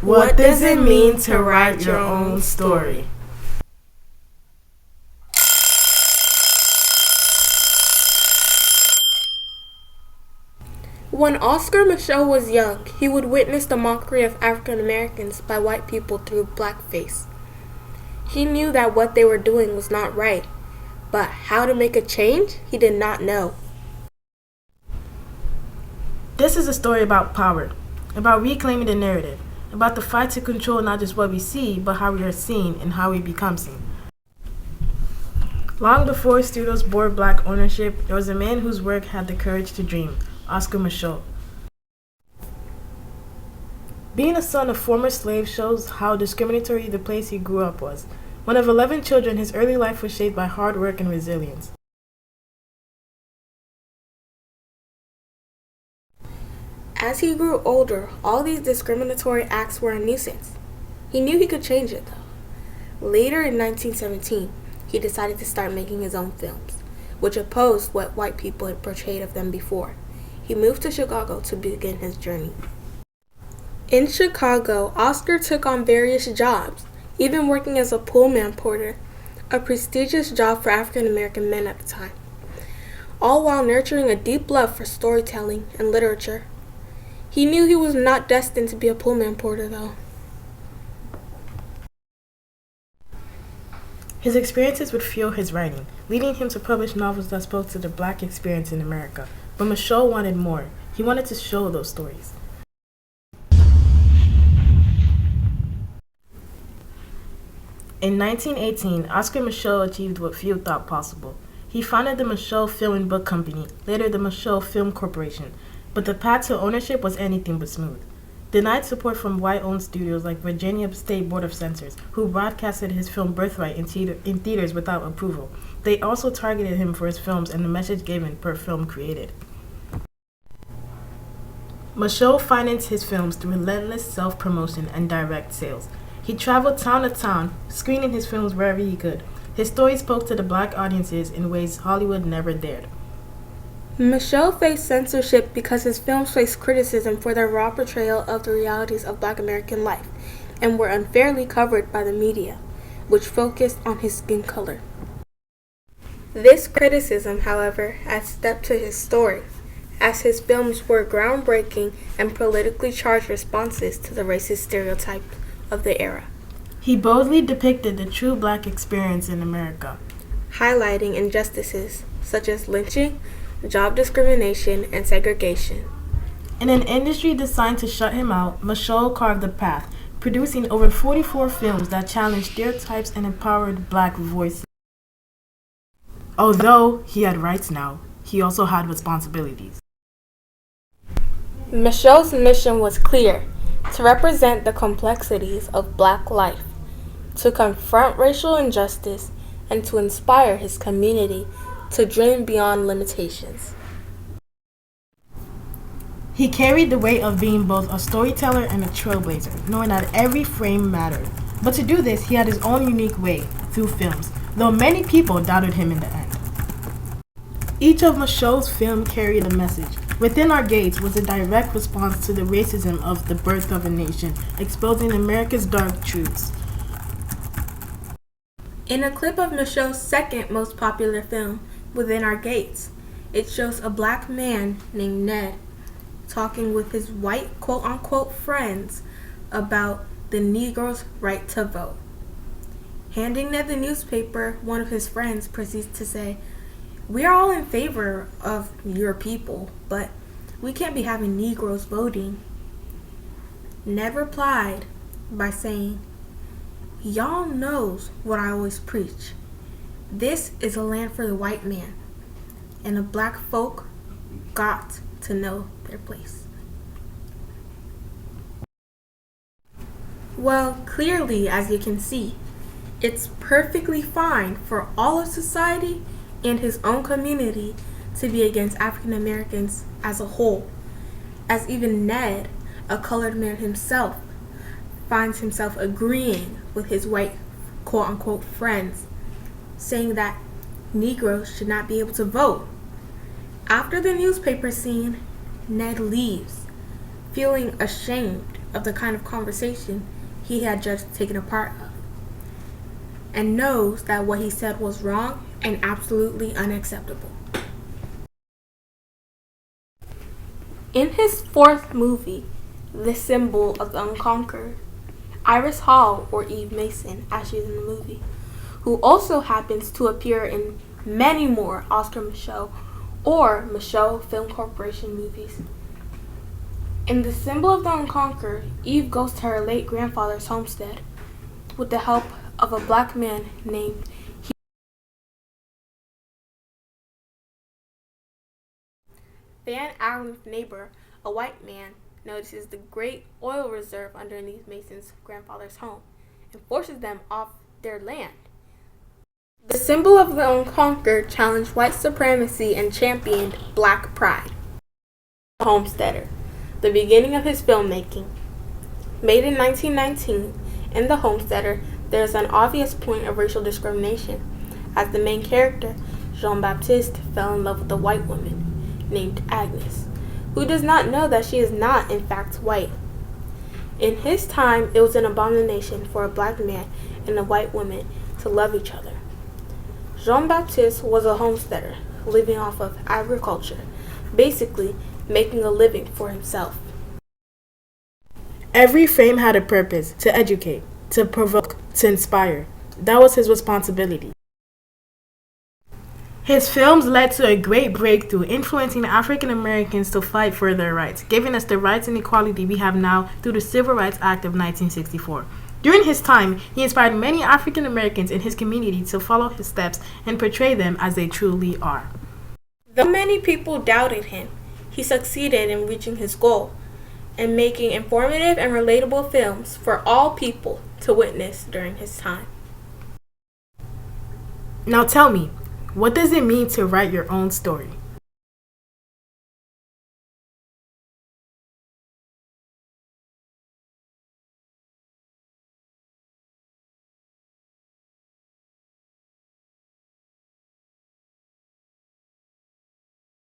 What does it mean to write your own story? When Oscar Micheaux was young, he would witness the mockery of African Americans by white people through blackface. He knew that what they were doing was not right, but how to make a change, he did not know. This is a story about power, about reclaiming the narrative, about the fight to control not just what we see, but how we are seen and how we become seen. Long before studios bore black ownership, there was a man whose work had the courage to dream, Oscar Micheaux. Being a son of former slaves shows how discriminatory the place he grew up was. One of 11 children, his early life was shaped by hard work and resilience. As he grew older, all these discriminatory acts were a nuisance. He knew he could change it, though. Later in 1917, he decided to start making his own films, which opposed what white people had portrayed of them before. He moved to Chicago to begin his journey. In Chicago, Oscar took on various jobs, even working as a Pullman porter, a prestigious job for African American men at the time, all while nurturing a deep love for storytelling and literature. He knew he was not destined to be a Pullman porter, though. His experiences would fuel his writing, leading him to publish novels that spoke to the black experience in America. But Micheaux wanted more. He wanted to show those stories. In 1918, Oscar Micheaux achieved what few thought possible. He founded the Micheaux Film and Book Company, later the Micheaux Film Corporation, but the path to ownership was anything but smooth. Denied support from white-owned studios like Virginia State Board of Censors, who broadcasted his film Birthright in theaters without approval. They also targeted him for his films and the message given per film created. Micheaux financed his films through relentless self-promotion and direct sales. He traveled town to town, screening his films wherever he could. His stories spoke to the black audiences in ways Hollywood never dared. Micheaux faced censorship because his films faced criticism for their raw portrayal of the realities of black American life and were unfairly covered by the media, which focused on his skin color. This criticism, however, adds depth to his story, as his films were groundbreaking and politically charged responses to the racist stereotypes of the era. He boldly depicted the true black experience in America, highlighting injustices such as lynching, job discrimination, and segregation. In an industry designed to shut him out, Micheaux carved a path, producing over 44 films that challenged stereotypes and empowered black voices. Although he had rights now, he also had responsibilities. Micheaux's mission was clear: to represent the complexities of black life, to confront racial injustice, and to inspire his community to dream beyond limitations. He carried the weight of being both a storyteller and a trailblazer, knowing that every frame mattered. But to do this, he had his own unique way, through films, though many people doubted him in the end. Each of Micheaux's films carried a message. Within Our Gates was a direct response to the racism of The Birth of a Nation, exposing America's dark truths. In a clip of Micheaux's second most popular film, Within Our Gates, it shows a black man named Ned talking with his white quote-unquote friends about the Negro's right to vote. Handing Ned the newspaper, one of his friends proceeds to say, "We are all in favor of your people, but we can't be having Negroes voting." Ned replied by saying, "Y'all knows what I always preach. This is a land for the white man, and the black folk got to know their place." Well, clearly, as you can see, it's perfectly fine for all of society and his own community to be against African Americans as a whole, as even Ned, a colored man himself, finds himself agreeing with his white quote-unquote friends, saying that Negroes should not be able to vote. After the newspaper scene, Ned leaves, feeling ashamed of the kind of conversation he had just taken a part of, and knows that what he said was wrong and absolutely unacceptable. In his fourth movie, The Symbol of the Unconquered, Iris Hall, or Eve Mason, as she's in the movie, who also happens to appear in many more Oscar Micheaux or Micheaux Film Corporation movies. In The Symbol of the Unconquered, Eve goes to her late grandfather's homestead with the help of a black man named Van Allen's neighbor, a white man, notices the great oil reserve underneath Mason's grandfather's home and forces them off their land. The Symbol of the Unconquered challenged white supremacy and championed black pride. Homesteader, the beginning of his filmmaking. Made in 1919, in The Homesteader, there is an obvious point of racial discrimination, as the main character, Jean-Baptiste, fell in love with a white woman named Agnes, who does not know that she is not in fact white. In his time, it was an abomination for a black man and a white woman to love each other. Jean-Baptiste was a homesteader, living off of agriculture, basically making a living for himself. Every frame had a purpose: to educate, to provoke, to inspire. That was his responsibility. His films led to a great breakthrough, influencing African Americans to fight for their rights, giving us the rights and equality we have now through the Civil Rights Act of 1964. During his time, he inspired many African Americans in his community to follow his steps and portray them as they truly are. Though many people doubted him, he succeeded in reaching his goal and making informative and relatable films for all people to witness during his time. Now tell me, what does it mean to write your own story?